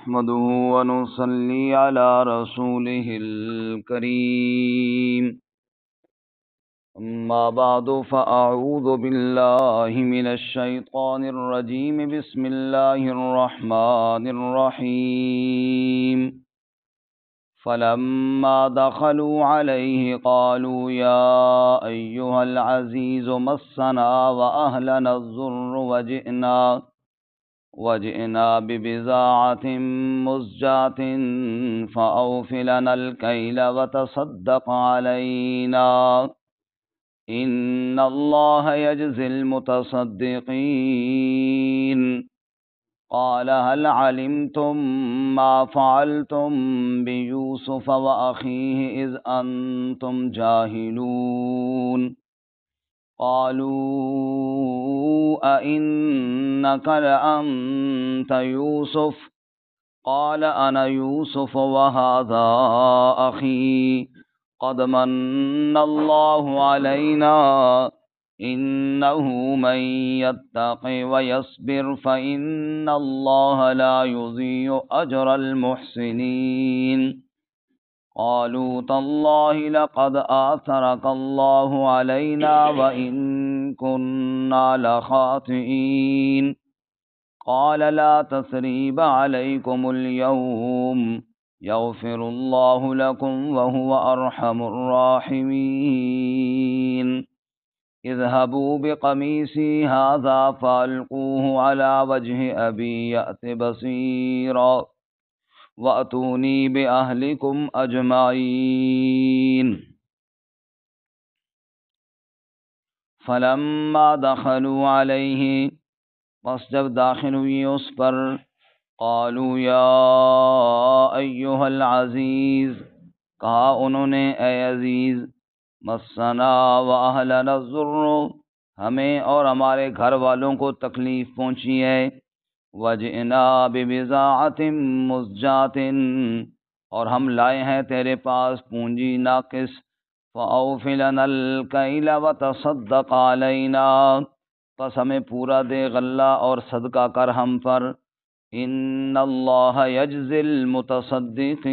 نحمده ونصلي على رسوله الكريم أما بعد فأعوذ بالله من الشيطان الرجيم بسم الله الرحمن الرحيم فلما دخلوا عليه قالوا يا أيها العزيز مسنا وأهلنا الضر وجئنا ببضاعة مزجاة فأوف لنا الكيل وتصدق علينا إن الله يجزي المتصدقين قال هل علمتم ما فعلتم بيوسف وأخيه إذ أنتم جاهلون قالوا أئنك لأنت يوسف قال أنا يوسف وهذا أخي قد من الله علينا إنه من يتق ويصبر فإن الله لا يضيع أجر المحسنين قالوا تالله لقد آثرك الله علينا وإن كنا لخاطئين قال لا تثريب عليكم اليوم يغفر الله لكم وهو أرحم الراحمين اذهبوا بقميصي هذا فألقوه على وجه أبي يأت بصيرا وَأْتُونِي بِأَهْلِكُمْ أَجْمَعِينَ فَلَمَّا دَخَلُوا عَلَيْهِ پس جب داخل ہوئی اس پر قالوا یا ایھا العزیز کہا انہوں نے اے عزیز مسنا وأہلنا الضر ہمیں اور ہمارے گھر والوں کو تکلیف پہنچی ہے وجئنا ببضاعۃ مزجاۃ اور ہم لائے ہیں تیرے پاس پونجی ناقص فأوف لنا الکیل وتصدق علینا پس ہمیں پورا دے غلہ اور صدقہ کر ہم پر ان اللہ یجزی المتصدقین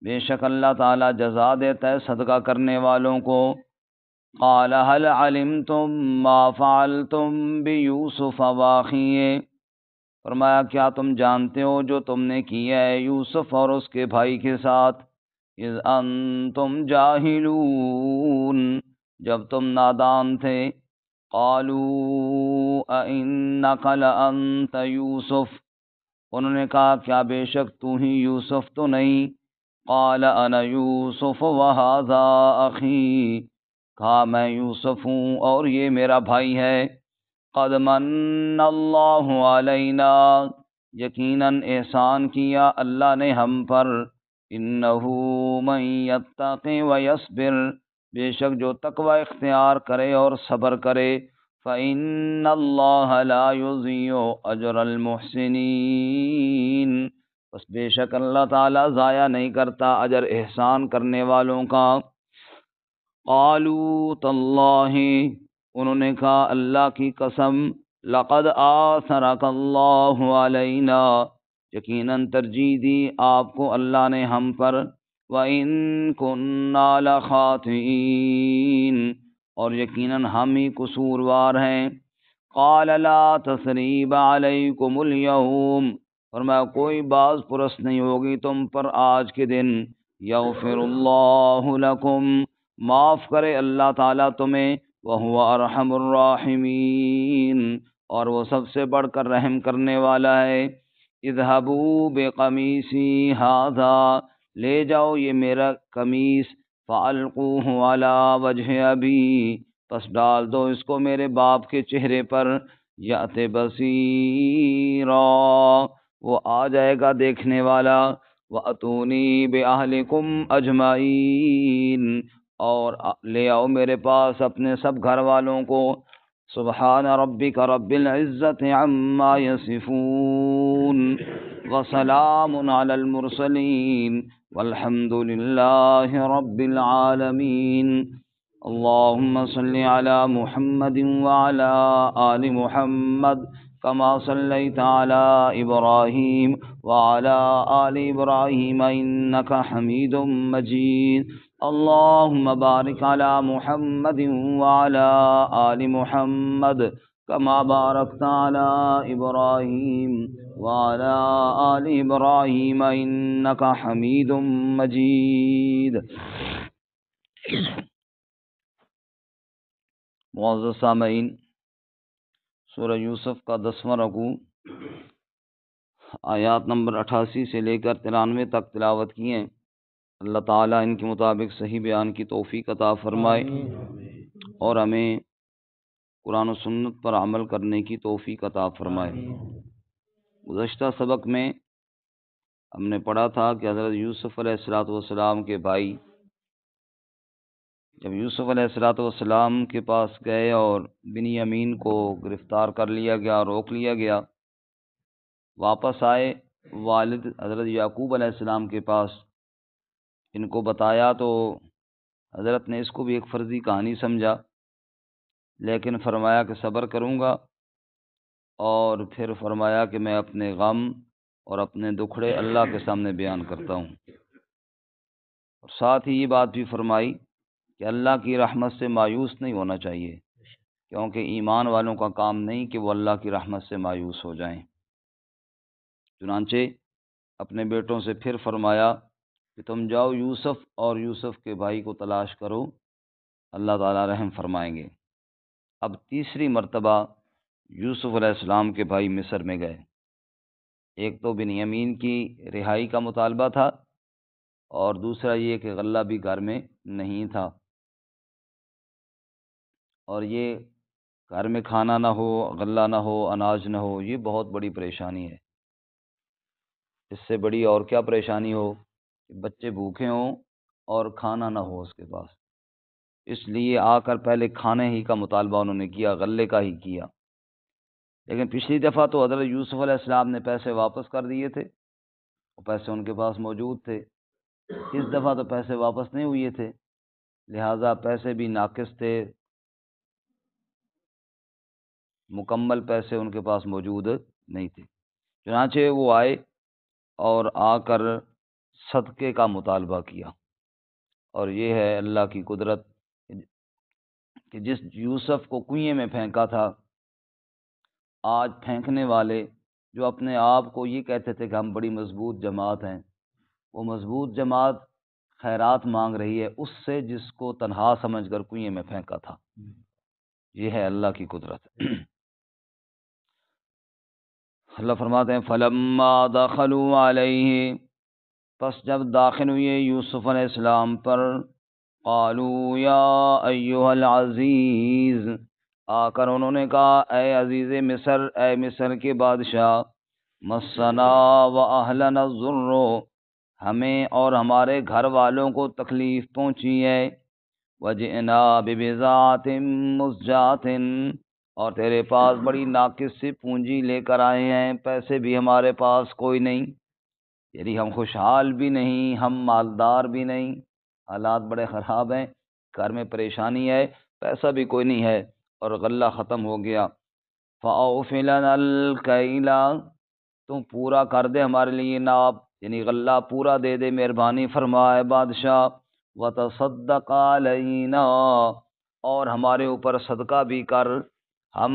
بے شک اللہ تعالی جزا دیتا ہے صدقہ کرنے والوں کو قال هل علمتم ما فعلتم بیوسف واخیہ فرمایا کیا تم جانتے ہو جو تم نے کیا ہے یوسف اور اس کے بھائی کے ساتھ اذ انتم جاہلون جب تم نادان تھے قالوا ائنک لانت یوسف انہوں نے کہا کیا بے شک تو ہی یوسف تو نہیں قال انا یوسف وہذا اخی کہا میں یوسف ہوں اور یہ میرا بھائی ہے قد من اللہ علینا یقیناً احسان کیا اللہ نے ہم پر انہ من یتق ویصبر بے شک جو تقوی اختیار کرے اور صبر کرے فإن اللہ لا یضیع اجر المحسنین بس بے شک اللہ تعالی ضائع نہیں کرتا اجر احسان کرنے والوں کا قالوا تاللہ انہوں نے کہا اللہ کی قسم لقد آثرک اللہ علینا یقیناً ترجیح دی آپ کو اللہ نے ہم پر وَإِن كُنَّا لَخَاطِئِينَ اور یقیناً ہم ہی قصوروار ہیں قال لا تثریب علیکم اليوم فرمایا کوئی باز پرس نہیں ہوگی تم پر آج کے دن یغفر اللہ لکم معاف کرے اللہ تعالیٰ تمہیں وَهُوَ أَرْحَمُ الراحمین اور وہ سب سے بڑھ کر رحم کرنے والا ہے اذهبوا بقمیصی ھذا لے جاؤ یہ میرا قمیص فَأَلْقُوهُ عَلَى وَجْهِ أَبِي پس ڈال دو اس کو میرے باپ کے چہرے پر یأت بصیرا وہ آ جائے گا دیکھنے والا وَأْتُونِي بِأَهْلِكُمْ أَجْمَعِينَ اور لے آؤ میرے پاس اپنے سب گھر والوں کو سبحان ربک رب العزت عما یصفون وسلام علی المرسلین والحمد للہ رب العالمین اللهم صل على محمد وعلى آل محمد كما صليت على إبراهيم وعلى آل إبراهيم إنك حميد مجيد اللهم بارك على محمد وعلى آل محمد كما باركت على إبراهيم وعلى آل إبراهيم إنك حميد مجيد۔ معزز سامعین، سورہ یوسف کا 10واں رکوع آیات نمبر 88 سے لے کر 93 تک تلاوت کی ہیں۔ اللہ تعالیٰ ان کے مطابق صحیح بیان کی توفیق عطا فرمائے اور ہمیں قرآن و سنت پر عمل کرنے کی توفیق عطا فرمائے۔ گزشتہ سبق میں ہم نے پڑھا تھا کہ حضرت یوسف علیہ السلام کے بھائی جب یوسف علیہ السلام کے پاس گئے اور بنیامین کو گرفتار کر لیا گیا، روک لیا گیا، واپس آئے والد حضرت یعقوب علیہ السلام کے پاس، ان کو بتایا تو حضرت نے اس کو بھی ایک فرضی کہانی سمجھا، لیکن فرمایا کہ صبر کروں گا، اور پھر فرمایا کہ میں اپنے غم اور اپنے دکھڑے اللہ کے سامنے بیان کرتا ہوں، اور ساتھ ہی یہ بات بھی فرمائی کہ اللہ کی رحمت سے مایوس نہیں ہونا چاہیے، کیونکہ ایمان والوں کا کام نہیں کہ وہ اللہ کی رحمت سے مایوس ہو جائیں۔ چنانچہ اپنے بیٹوں سے پھر فرمایا کہ تم جاؤ یوسف اور یوسف کے بھائی کو تلاش کرو، اللہ تعالیٰ رحم فرمائیں گے۔ اب تیسری مرتبہ یوسف علیہ السلام کے بھائی مصر میں گئے۔ ایک تو بنیامین کی رہائی کا مطالبہ تھا، اور دوسرا یہ کہ غلہ بھی گھر میں نہیں تھا، اور یہ گھر میں کھانا نہ ہو، غلہ نہ ہو، اناج نہ ہو، یہ بہت بڑی پریشانی ہے۔ اس سے بڑی اور کیا پریشانی ہو کہ بچے بھوکے ہوں اور کھانا نہ ہو اس کے پاس۔ اس لیے آ کر پہلے کھانے ہی کا مطالبہ انہوں نے کیا، غلے کا ہی کیا۔ لیکن پچھلی دفعہ تو حضرت یوسف علیہ السلام نے پیسے واپس کر دیے تھے، اور پیسے ان کے پاس موجود تھے۔ اس دفعہ تو پیسے واپس نہیں ہوئے تھے، لہٰذا پیسے بھی ناقص تھے، مکمل پیسے ان کے پاس موجود نہیں تھے۔ چنانچہ وہ آئے اور آ کر صدقے کا مطالبہ کیا، اور یہ ہے اللہ کی قدرت کہ جس یوسف کو کنویں میں پھینکا تھا، آج پھینکنے والے جو اپنے آپ کو یہ کہتے تھے کہ ہم بڑی مضبوط جماعت ہیں، وہ مضبوط جماعت خیرات مانگ رہی ہے اس سے جس کو تنہا سمجھ کر کنویں میں پھینکا تھا۔ یہ ہے اللہ کی قدرت۔ اللہ فرماتے ہیں فلما دخلوا علیہ، پس جب داخل ہوئے یوسف علیہ السلام پر، قالوا یا ایھا العزیز، آ کر انہوں نے کہا اے عزیز مصر، اے مصر کے بادشاہ، مسنا و اہلنا الضر، ہمیں اور ہمارے گھر والوں کو تکلیف پہنچی ہے، وجئنا ببضاعۃ مزجاۃ، اور تیرے پاس بڑی ناقص سی پونجی لے کر آئے ہیں، پیسے بھی ہمارے پاس کوئی نہیں، یعنی ہم خوشحال بھی نہیں، ہم مالدار بھی نہیں، حالات بڑے خراب ہیں، گھر میں پریشانی ہے، پیسہ بھی کوئی نہیں ہے، اور غلہ ختم ہو گیا۔ فَأَوْفِ لَنَا الْكَيْلَ، تم پورا کر دے ہمارے لیے ناپ، یعنی غلہ پورا دے دے، مہربانی فرمائے بادشاہ، وَتَصَدَّقْ عَلَيْنَا، اور ہمارے اوپر صدقہ بھی کر، ہم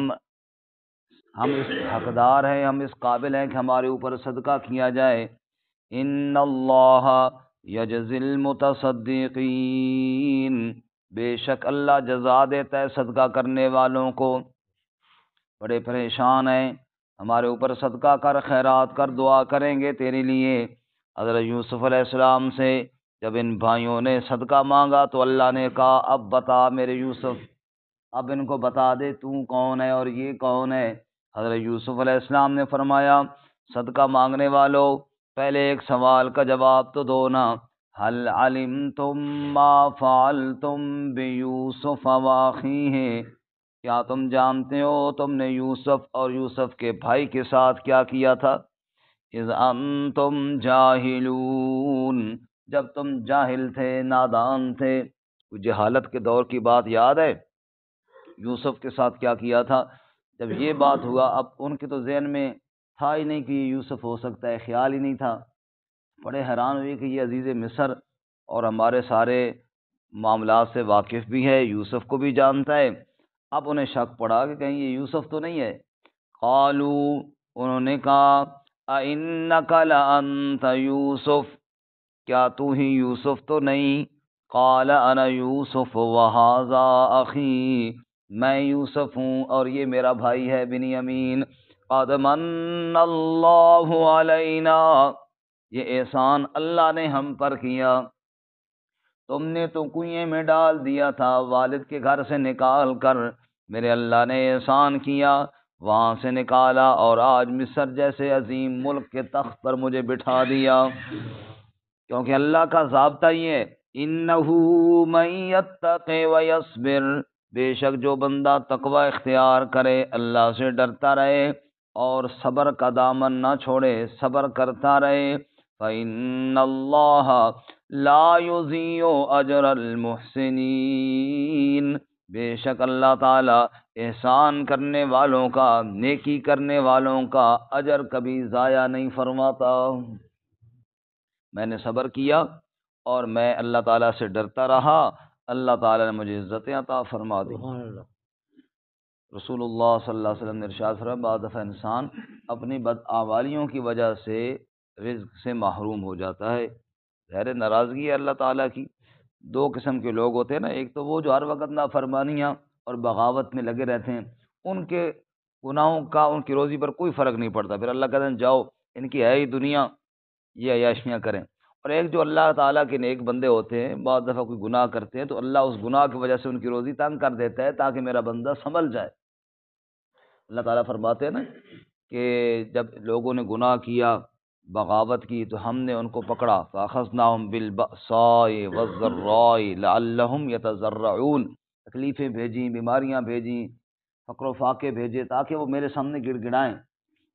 اس حقدار ہیں، ہم اس قابل ہیں کہ ہمارے اوپر صدقہ کیا جائے۔ ان اللہ یجزی المتصدقین، بے شک اللہ جزا دیتا ہے صدقہ کرنے والوں کو۔ بڑے پریشان ہیں، ہمارے اوپر صدقہ کر، خیرات کر، دعا کریں گے تیرے لیے۔ حضرت یوسف علیہ السلام سے جب ان بھائیوں نے صدقہ مانگا تو اللہ نے کہا اب بتا میرے یوسف، اب ان کو بتا دے تو کون ہے اور یہ کون ہے۔ حضرت یوسف علیہ السلام نے فرمایا صدقہ مانگنے والو، پہلے ایک سوال کا جواب تو دو نا، هل علمتم ما فعلتم بیوسف واخیہ، کیا تم جانتے ہو تم نے یوسف اور یوسف کے بھائی کے ساتھ کیا کیا تھا؟ اذ انتم جاہلون، جب تم جاہل تھے، نادان تھے۔ جہالت کے دور کی بات یاد ہے یوسف کے ساتھ کیا کیا تھا؟ جب یہ بات ہوا، اب ان کے تو ذہن میں تھا ہی نہیں کہ یہ یوسف ہو سکتا ہے، خیال ہی نہیں تھا، بڑے حیران ہوئے کہ یہ عزیز مصر اور ہمارے سارے معاملات سے واقف بھی ہے، یوسف کو بھی جانتا ہے۔ اب انہیں شک پڑا کہ کہیں یہ یوسف تو نہیں ہے۔ قالو، انہوں نے کہا اِنَّكَ لَأَنْتَ یوسف، کیا تو ہی یوسف تو نہیں؟ قال انا یوسف وہذا اخی، میں یوسف ہوں اور یہ میرا بھائی ہے بنیامین۔ قد من اللہ علینا، یہ احسان اللہ نے ہم پر کیا، تم نے تو کنویں میں ڈال دیا تھا والد کے گھر سے نکال کر، میرے اللہ نے احسان کیا، وہاں سے نکالا اور آج مصر جیسے عظیم ملک کے تخت پر مجھے بٹھا دیا۔ کیونکہ اللہ کا ضابطہ یہ ہے، انہ من یتق ویصبر، بے شک جو بندہ تقوی اختیار کرے، اللہ سے ڈرتا رہے اور صبر کا دامن نہ چھوڑے، صبر کرتا رہے، فإن اللہ لا یضیع اجر المحسنین، بے شک اللہ تعالی احسان کرنے والوں کا، نیکی کرنے والوں کا اجر کبھی ضائع نہیں فرماتا۔ میں نے صبر کیا اور میں اللہ تعالیٰ سے ڈرتا رہا، اللہ تعالیٰ نے مجھے عزتیں عطا فرما دی۔ رسول اللہ صلی اللہ علیہ وسلم نے ارشاد فرمایا، بعض دفعہ انسان اپنی بدعمالیوں کی وجہ سے رزق سے محروم ہو جاتا ہے، ظاہر ناراضگی ہے اللہ تعالیٰ کی۔ دو قسم کے لوگ ہوتے ہیں نا، ایک تو وہ جو ہر وقت نافرمانیاں اور بغاوت میں لگے رہتے ہیں، ان کے گناہوں کا ان کی روزی پر کوئی فرق نہیں پڑتا، پھر اللہ کہتے ہیں جاؤ ان کی ہے ہی دنیا، یہ عیاشیاں کریں۔ اور ایک جو اللہ تعالیٰ کے نیک بندے ہوتے ہیں، بعض دفعہ کوئی گناہ کرتے ہیں تو اللہ اس گناہ کی وجہ سے ان کی روزی تنگ کر دیتا ہے تاکہ میرا بندہ سنبھل جائے۔ اللہ تعالیٰ فرماتے ہیں نا کہ جب لوگوں نے گناہ کیا، بغاوت کی، تو ہم نے ان کو پکڑا، فَأَخَذْنَاهُمْ بِالْبَأْسَاءِ وَالضَّرَّاءِ لَعَلَّهُمْ يَتَضَرَّعُونَ، تکلیفیں بھیجیں، بیماریاں بھیجیں، فقر و فاقے بھیجے تاکہ وہ میرے سامنے گڑ گڑائیں،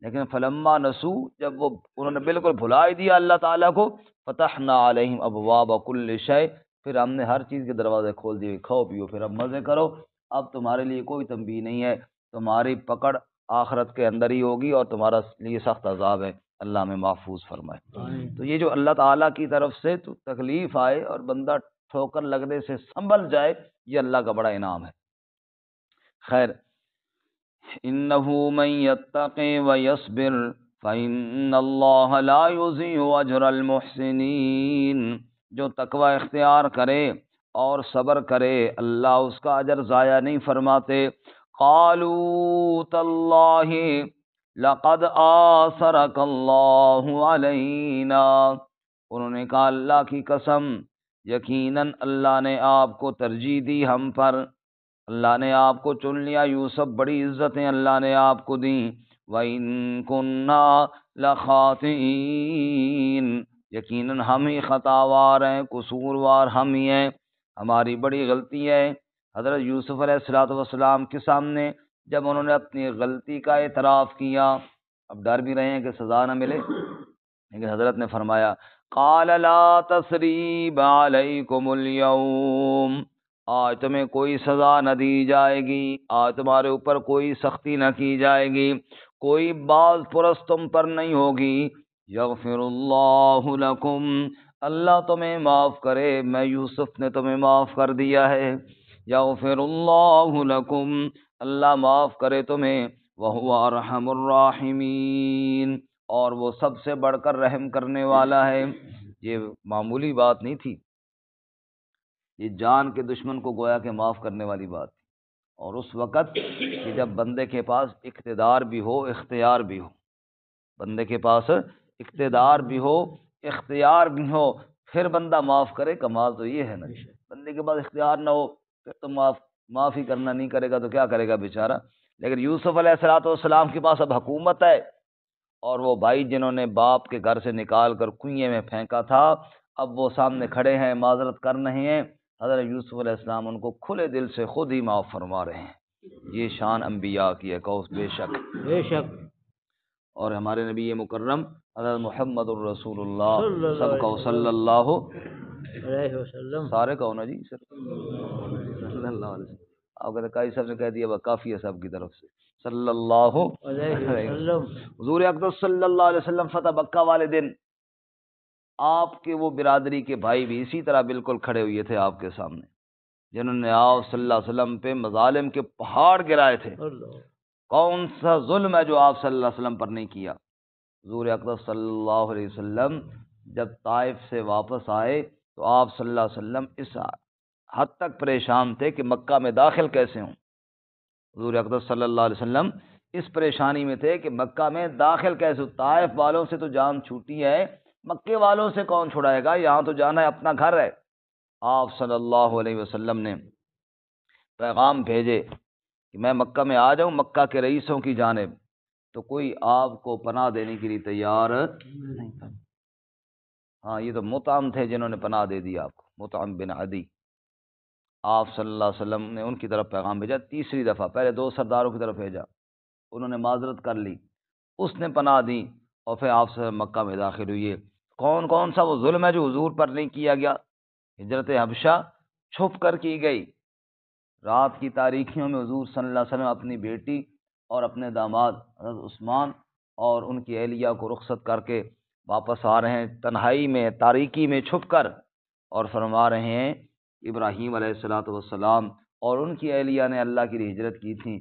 لیکن فلما نسو، جب وہ انہوں نے بالکل بھلا ہی دیا اللہ تعالیٰ کو، فتحنا علیہم ابواب کل شیء، پھر ہم نے ہر چیز کے دروازے کھول دیے، کھاؤ پیو پھر اب مزے کرو، اب تمہارے لیے کوئی تنبیہ نہیں ہے، تمہاری پکڑ آخرت کے اندر ہی ہوگی اور تمہارا لیے سخت عذاب ہے، اللہ ہمیں محفوظ فرمائے۔ تو یہ جو اللہ تعالیٰ کی طرف سے تو تکلیف آئے اور بندہ ٹھوکر لگنے سے سنبھل جائے، یہ اللہ کا بڑا انعام ہے۔ خیر، انہ من یتق ویصبر فإن اللہ لا یضیع اجر المحسنین، جو تقوی اختیار کرے اور صبر کرے، اللہ اس کا اجر ضائع نہیں فرماتے۔ قالوا تاللہ لقد آثرک اللہ علینا، انہوں نے کہا اللہ کی قسم، یقیناً اللہ نے آپ کو ترجیح دی ہم پر، اللہ نے آپ کو چن لیا یوسف، بڑی عزتیں اللہ نے آپ کو دیں۔ وَإِن كُنَّا لَخَاطِئِينَ، یقیناً ہم ہی خطاوار ہیں، قصوروار ہم ہی ہیں، ہماری بڑی غلطی ہے۔ حضرت یوسف علیہ الصلوۃ والسلام کے سامنے جب انہوں نے اپنی غلطی کا اعتراف کیا، اب ڈر بھی رہے ہیں کہ سزا نہ ملے، لیکن حضرت نے فرمایا قَالَ لَا تَثْرِيبَ عَلَيْكُمُ الْيَوْمَ، آج تمہیں کوئی سزا نہ دی جائے گی، آج تمہارے اوپر کوئی سختی نہ کی جائے گی، کوئی باز پرست تم پر نہیں ہوگی۔ یغفر اللہ لکم، اللہ تمہیں معاف کرے، میں یوسف نے تمہیں معاف کر دیا ہے۔ یغفر اللہ لکم، اللہ معاف کرے تمہیں، وہو ارحم الراحمین، اور وہ سب سے بڑھ کر رحم کرنے والا ہے۔ یہ معمولی بات نہیں تھی، یہ جان کے دشمن کو گویا کہ معاف کرنے والی بات تھی، اور اس وقت کہ جب بندے کے پاس اقتدار بھی ہو، اختیار بھی ہو، بندے کے پاس اقتدار بھی ہو، اختیار بھی ہو، پھر بندہ معاف کرے، کمال تو یہ ہے نا۔ بندے کے پاس اختیار نہ ہو پھر تو معاف ہی کرنا نہیں کرے گا تو کیا کرے گا بیچارہ۔ لیکن یوسف علیہ السلام کے پاس اب حکومت ہے، اور وہ بھائی جنہوں نے باپ کے گھر سے نکال کر کنویں میں پھینکا تھا، اب وہ سامنے کھڑے ہیں، معذرت کر رہے ہیں، حضرت یوسف علیہ السلام ان کو کھلے دل سے خود ہی معاف فرما رہے ہیں۔ یہ شان انبیاء کی ہے، کہو بے شک بے شک۔ اور ہمارے نبی مکرم حضرت محمد الرسول اللہ، سب کہو صلی اللہ علیہ وسلم، سارے کہو نا جی صلی اللہ علیہ وسلم، آپ کہتے قاضی صاحب نے کہہ دیا وہ کافی ہے سب کی طرف سے۔ صلی اللہ علیہ وسلم۔ حضور اقدس صلی اللہ علیہ وسلم فتح مکہ والے دن آپ کے وہ برادری کے بھائی بھی اسی طرح بالکل کھڑے ہوئے تھے آپ کے سامنے، جنہوں نے آپ صلی اللہ علیہ وسلم پہ مظالم کے پہاڑ گرائے تھے۔ کون سا ظلم ہے جو آپ صلی اللہ علیہ وسلم پر نہیں کیا؟ حضور اقدس صلی اللہ علیہ وسلم جب طائف سے واپس آئے تو آپ صلی اللہ علیہ وسلم اس حد تک پریشان تھے کہ مکہ میں داخل کیسے ہوں۔ حضور اقدس صلی اللہ علیہ وسلم اس پریشانی میں تھے کہ مکہ میں داخل کیسے ہوں؟ طائف والوں سے تو جان چھوٹی ہے، مکے والوں سے کون چھڑائے گا؟ یہاں تو جانا ہے، اپنا گھر ہے۔ آپ صلی اللہ علیہ وسلم نے پیغام بھیجے کہ میں مکہ میں آ جاؤں مکہ کے رئیسوں کی جانب، تو کوئی آپ کو پناہ دینے کے لیے تیار نہیں تھا۔ ہاں، یہ تو مطعم تھے جنہوں نے پناہ دے دی آپ کو، مطعم بن عدی۔ آپ صلی اللہ علیہ وسلم نے ان کی طرف پیغام بھیجا تیسری دفعہ، پہلے 2 سرداروں کی طرف بھیجا، انہوں نے معذرت کر لی، اس نے پناہ دی، اور پھر آپ سے مکہ میں داخل ہوئے۔ کون کون سا وہ ظلم ہے جو حضور پر نہیں کیا گیا؟ ہجرت حبشہ چھپ کر کی گئی، رات کی تاریکیوں میں حضور صلی اللہ علیہ وسلم اپنی بیٹی اور اپنے داماد حضرت عثمان اور ان کی اہلیہ کو رخصت کر کے واپس آ رہے ہیں، تنہائی میں تاریکی میں چھپ کر، اور فرما رہے ہیں ابراہیم علیہ الصلوۃ والسلام اور ان کی اہلیہ نے اللہ کے لیے ہجرت کی تھی،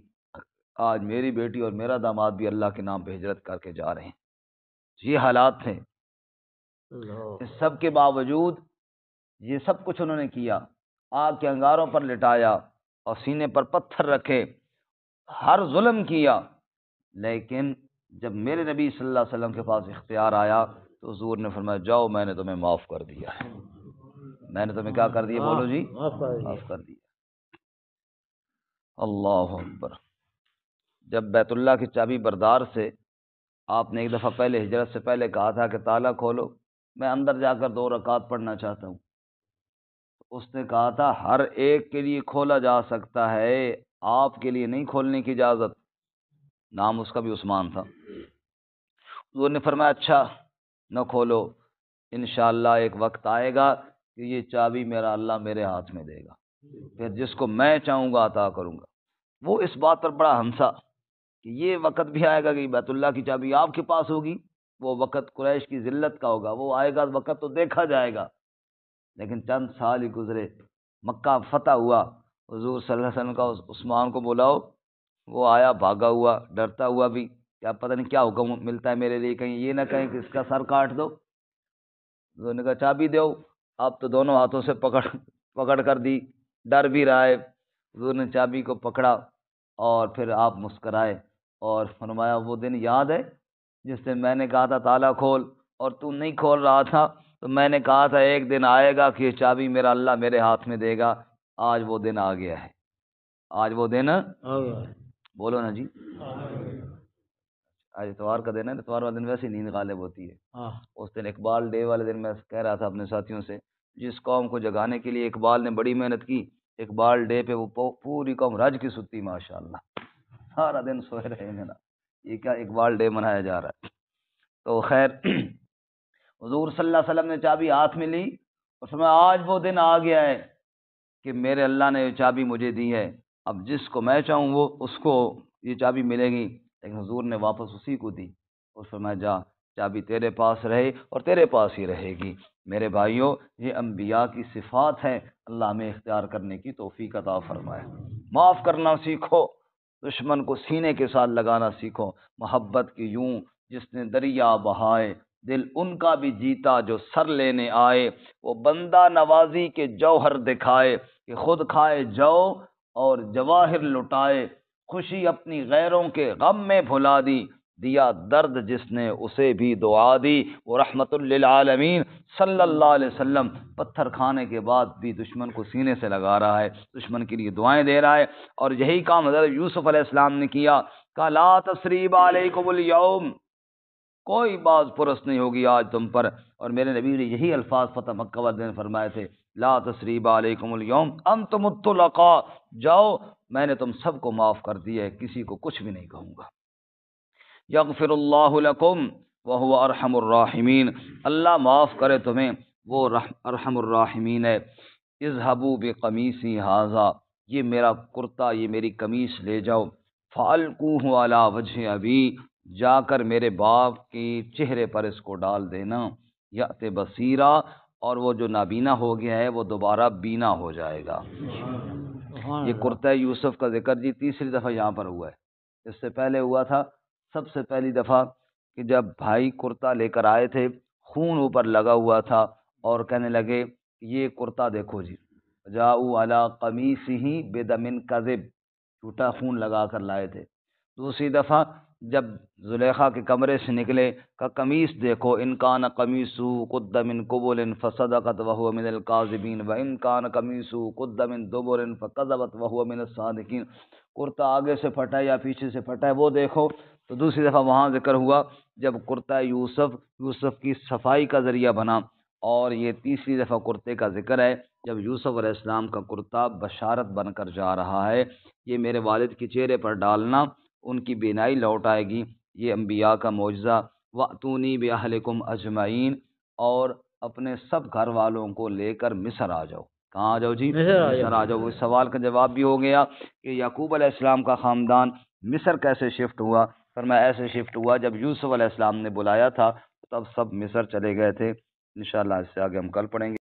آج میری بیٹی اور میرا داماد بھی اللہ کے نام پہ ہجرت کر کے جا رہے ہیں۔ یہ حالات تھے۔ اس سب کے باوجود یہ سب کچھ انہوں نے کیا، آگ کے انگاروں پر لٹایا اور سینے پر پتھر رکھے، ہر ظلم کیا، لیکن جب میرے نبی صلی اللہ علیہ وسلم کے پاس اختیار آیا تو حضور نے فرمایا جاؤ میں نے تمہیں معاف کر دیا ہے، میں نے تمہیں کیا کر دیا؟ بولو جی، معاف کر دیا۔ اللہ اکبر۔ جب بیت اللہ کی چابی بردار سے آپ نے ایک دفعہ پہلے ہجرت سے پہلے کہا تھا کہ تالا کھولو، میں اندر جا کر 2 رکعت پڑھنا چاہتا ہوں، اس نے کہا تھا ہر ایک کے لیے کھولا جا سکتا ہے، آپ کے لیے نہیں کھولنے کی اجازت۔ نام اس کا بھی عثمان تھا۔ حضور نے فرمایا اچھا نہ کھولو، انشاءاللہ ایک وقت آئے گا کہ یہ چابی میرا اللہ میرے ہاتھ میں دے گا، پھر جس کو میں چاہوں گا عطا کروں گا۔ وہ اس بات پر بڑا ہنسا کہ یہ وقت بھی آئے گا کہ بیت اللہ کی چابی آپ کے پاس ہوگی، وہ وقت قریش کی ذلت کا ہوگا، وہ آئے گا وقت تو دیکھا جائے گا۔ لیکن چند سال ہی گزرے، مکہ فتح ہوا، حضور صلی اللہ علیہ وسلم کا عثمان کو بلاؤ، وہ آیا بھاگا ہوا، ڈرتا ہوا بھی، کیا پتہ نہیں کیا حکم ملتا ہے میرے لیے، کہیں یہ نہ کہیں کہ اس کا سر کاٹ دو۔ حضور نے کہا چابی دو، آپ تو دونوں ہاتھوں سے پکڑ کر دی، ڈر بھی رہا ہے۔ حضور نے چابی کو پکڑا اور پھر آپ مسکرائے اور فرمایا وہ دن یاد ہے جس دن میں نے کہا تھا تالا کھول اور تو نہیں کھول رہا تھا، تو میں نے کہا تھا ایک دن آئے گا کہ یہ چابی میرا اللہ میرے ہاتھ میں دے گا، آج وہ دن آ گیا ہے، آج وہ دن بولو نا جی، آج اتوار کا دن ہے، اتوار والے دن ویسے ہی نیند غالب ہوتی ہے۔ اس دن اقبال ڈے والے دن میں کہہ رہا تھا اپنے ساتھیوں سے، جس قوم کو جگانے کے لیے اقبال نے بڑی محنت کی، اقبال ڈے پہ وہ پوری قوم رج کی ستی، ماشاءاللہ سارا دن سوئے رہے ہیں نا، یہ کیا اقبال ڈے منایا جا رہا ہے۔ تو خیر حضور صلی اللہ علیہ وسلم نے چابی ہاتھ میں لی اور فرمایا آج وہ دن آ گیا ہے کہ میرے اللہ نے یہ چابی مجھے دی ہے، اب جس کو میں چاہوں وہ اس کو یہ چابی ملے گی، لیکن حضور نے واپس اسی کو دی اور فرمایا جا چابی تیرے پاس رہے اور تیرے پاس ہی رہے گی۔ میرے بھائیوں، یہ انبیاء کی صفات ہیں، اللہ ہمیں اختیار کرنے کی توفیق عطا فرمائے۔ معاف کرنا سیکھو، دشمن کو سینے کے ساتھ لگانا سیکھو، محبت کی یوں جس نے دریا بہائے، دل ان کا بھی جیتا جو سر لینے آئے، وہ بندہ نوازی کے جوہر دکھائے کہ خود کھائے جو اور جواہر لٹائے، خوشی اپنی غیروں کے غم میں بھلا دی، دیا درد جس نے اسے بھی دعا دی، وہ رحمت للعالمین صلی اللہ علیہ وسلم پتھر کھانے کے بعد بھی دشمن کو سینے سے لگا رہا ہے، دشمن کے لیے دعائیں دے رہا ہے، اور یہی کام حضرت یوسف علیہ السلام نے کیا، کہا لا تثریب علیکم اليوم، کوئی باز پرس نہیں ہوگی آج تم پر، اور میرے نبی نے یہی الفاظ فتح مکہ والے دن فرمائے تھے، لا تثریب علیکم اليوم انتم الطلقاء، جاؤ میں نے تم سب کو معاف کر دیا ہے، کسی کو کچھ بھی نہیں کہوں گا۔ یغفر اللہ لکم وہو ارحم الراحمین، اللہ معاف کرے تمہیں، وہ ارحم الراحمین ہے۔ اذهبوا بقمیصی ھذا، یہ میرا کرتا، یہ میری قمیص لے جاؤ، فَأَلْقُوهُ عَلَى وَجْهِ أَبِي، جا کر میرے باپ کے چہرے پر اس کو ڈال دینا، یأت بصیرا، اور وہ جو نابینا ہو گیا ہے وہ دوبارہ بینا ہو جائے گا۔ یہ کرتہ یوسف کا ذکر جی تیسری دفعہ یہاں پر ہوا ہے۔ اس سے پہلے ہوا تھا سب سے پہلی دفعہ کہ جب بھائی کرتا لے کر آئے تھے، خون اوپر لگا ہوا تھا، اور کہنے لگے یہ کرتا دیکھو جی، جاؤ علی قمیصہ بدم کذب، جھوٹا خون لگا کر لائے تھے۔ دوسری دفعہ جب زلیخا کے کمرے سے نکلے کا قمیص دیکھو، ان کان قمیصہ قد من قبل فصدقت وهو من الکاذبین وان کان قمیصہ قد من دبر فکذبت وهو من الصادقین، کرتا آگے سے پھٹا ہے یا پیچھے سے پھٹا ہے وہ دیکھو۔ تو دوسری دفعہ وہاں ذکر ہوا جب کرتا یوسف کی صفائی کا ذریعہ بنا، اور یہ تیسری دفعہ کرتے کا ذکر ہے جب یوسف علیہ السلام کا کرتا بشارت بن کر جا رہا ہے، یہ میرے والد کے چہرے پر ڈالنا، ان کی بینائی لوٹ آئے گی، یہ انبیاء کا معجزہ۔ وَأْتُونِي بِأَهْلِكُمْ أَجْمَعِينَ، اور اپنے سب گھر والوں کو لے کر مصر آ جاؤ۔ کہاں آ جاؤ جی؟ مصر آ جاؤ۔ اس سوال کا جواب بھی ہو گیا کہ یعقوب علیہ السلام کا خاندان مصر کیسے شفٹ ہوا، فرمایا ایسے شفٹ ہوا جب یوسف علیہ السلام نے بلایا تھا تب سب مصر چلے گئے تھے۔ انشاءاللہ اس سے آگے ہم کل پڑھیں گے۔